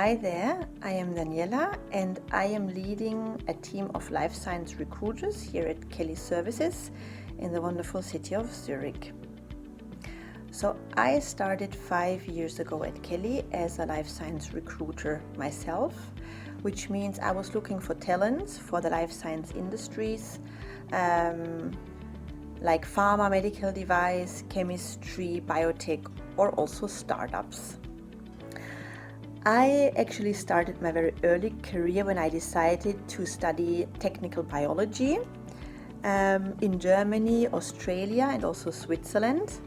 Hi there, I am Daniela and I am leading a team of life science recruiters here at Kelly Services in the wonderful city of Zurich. So I started 5 years ago at Kelly as a life science recruiter myself, which means I was looking for talents for the life science industries like pharma, medical device, chemistry, biotech, or also startups. I actually started my very early career when I decided to study technical biology in Germany, Australia, and also Switzerland.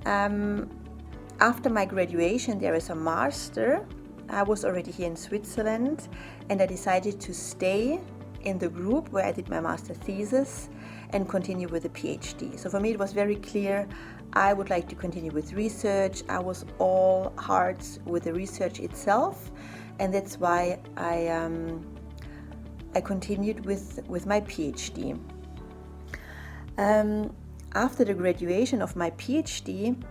After my graduation there as a master, I was already here in Switzerland and I decided to stay in the group where I did my master thesis and continue with a Ph.D. So for me it was very clear I would like to continue with research. I was all hearts with the research itself, and that's why I continued with my PhD. After the graduation of my PhD,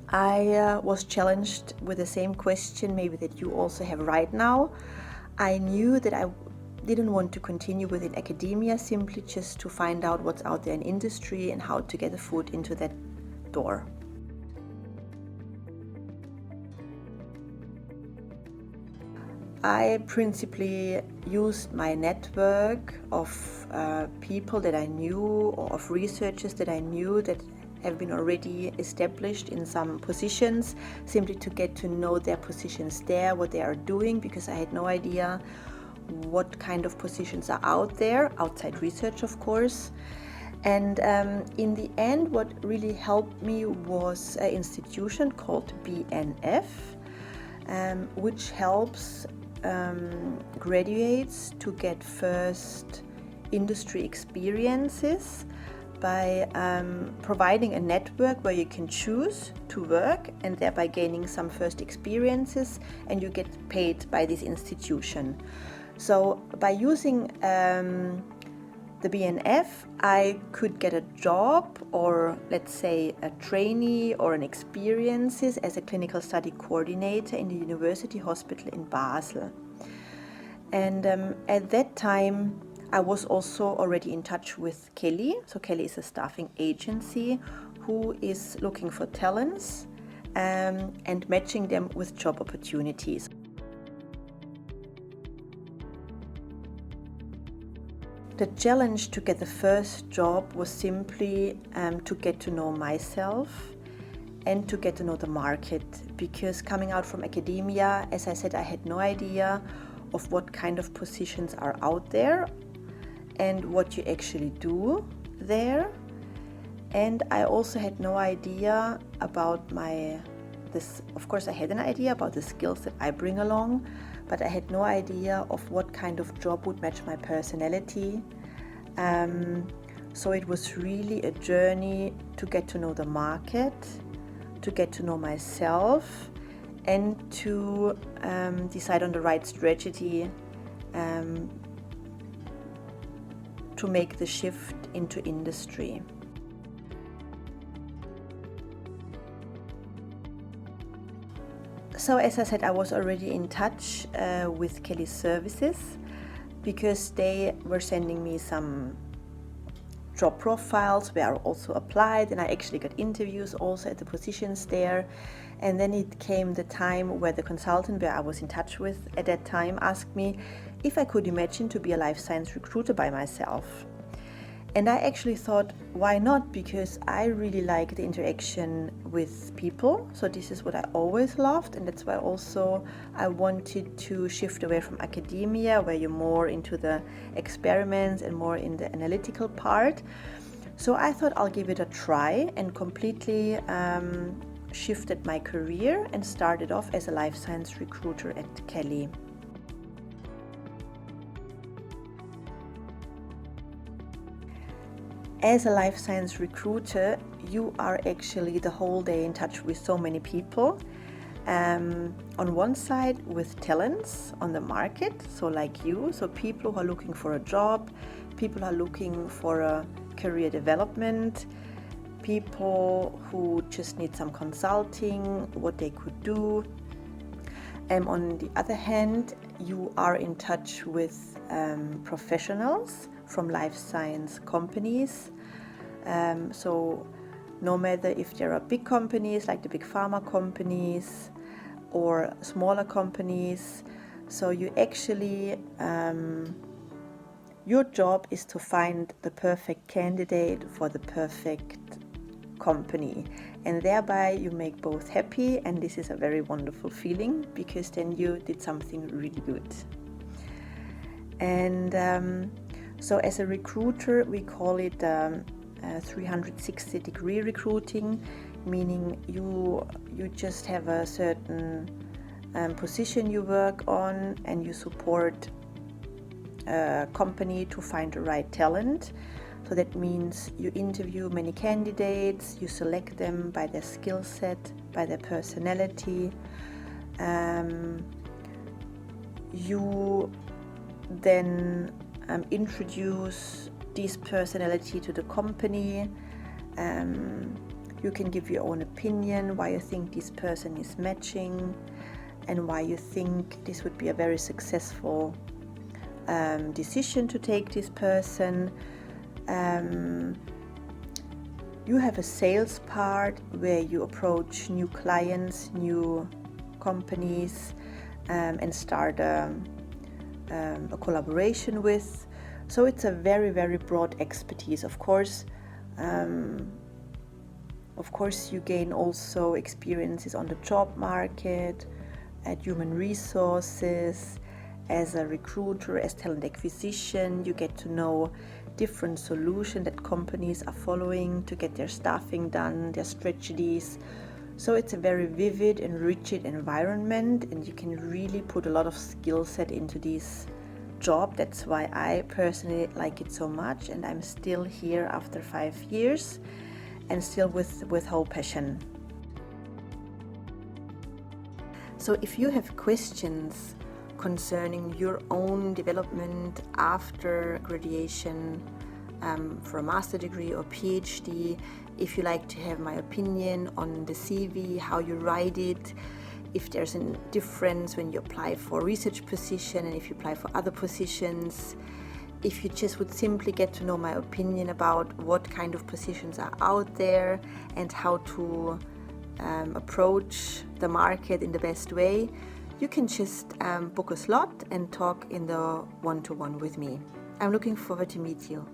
I was challenged with the same question maybe that you also have right now. I knew that I didn't want to continue within academia simply just to find out what's out there in industry and how to get the foot into that door. I principally used my network of people that I knew or of researchers that I knew that have been already established in some positions, simply to get to know their positions there, what they are doing, because I had no idea what kind of positions are out there, outside research of course. And in the end, what really helped me was an institution called BNF, which helps graduates to get first industry experiences by providing a network where you can choose to work and thereby gaining some first experiences, and you get paid by this institution. So by using the BNF, I could get a job, or let's say a trainee or an experiences as a clinical study coordinator in the university hospital in Basel. And at that time I was also already in touch with Kelly. So Kelly is a staffing agency who is looking for talents and matching them with job opportunities. The challenge to get the first job was simply to get to know myself and to get to know the market, because coming out from academia, as I said, I had no idea of what kind of positions are out there and what you actually do there. And I also had no idea about of course I had an idea about the skills that I bring along, but I had no idea of what kind of job would match my personality. So it was really a journey to get to know the market, to get to know myself, and to decide on the right strategy to make the shift into industry. So as I said, I was already in touch with Kelly Services, because they were sending me some job profiles where I also applied, and I actually got interviews also at the positions there. And then it came the time where the consultant where I was in touch with at that time asked me if I could imagine to be a life science recruiter by myself. And I actually thought, why not? Because I really like the interaction with people. So this is what I always loved, and that's why also I wanted to shift away from academia, where you're more into the experiments and more in the analytical part. So I thought I'll give it a try, and completely shifted my career and started off as a life science recruiter at Kelly. As a life science recruiter, you are actually the whole day in touch with so many people. On one side with talents on the market, so like you, so people who are looking for a job, people who are looking for a career development, people who just need some consulting, what they could do. And on the other hand, you are in touch with professionals from life science companies. So no matter if there are big companies like the big pharma companies or smaller companies, so you actually, your job is to find the perfect candidate for the perfect company, and thereby you make both happy, and this is a very wonderful feeling because then you did something really good. And so as a recruiter, we call it 360-degree recruiting, meaning you just have a certain position you work on, and you support a company to find the right talent. So that means you interview many candidates, you select them by their skill set, by their personality. You then introduce this personality to the company. You can give your own opinion why you think this person is matching and why you think this would be a very successful decision to take this person. You have a sales part where you approach new clients, new companies, and start a collaboration with. So it's a very, very broad expertise. Of course, you gain also experiences on the job market, at human resources, as a recruiter, as talent acquisition. You get to know different solutions that companies are following to get their staffing done, their strategies. So it's a very vivid and rigid environment, and you can really put a lot of skill set into this job. That's why I personally like it so much, and I'm still here after 5 years and still with whole passion. So if you have questions concerning your own development after graduation for a master degree or PhD, if you like to have my opinion on the CV, how you write it, if there's a difference when you apply for a research position and if you apply for other positions, if you just would simply get to know my opinion about what kind of positions are out there and how to approach the market in the best way, you can just book a slot and talk in the one-to-one with me. I'm looking forward to meet you.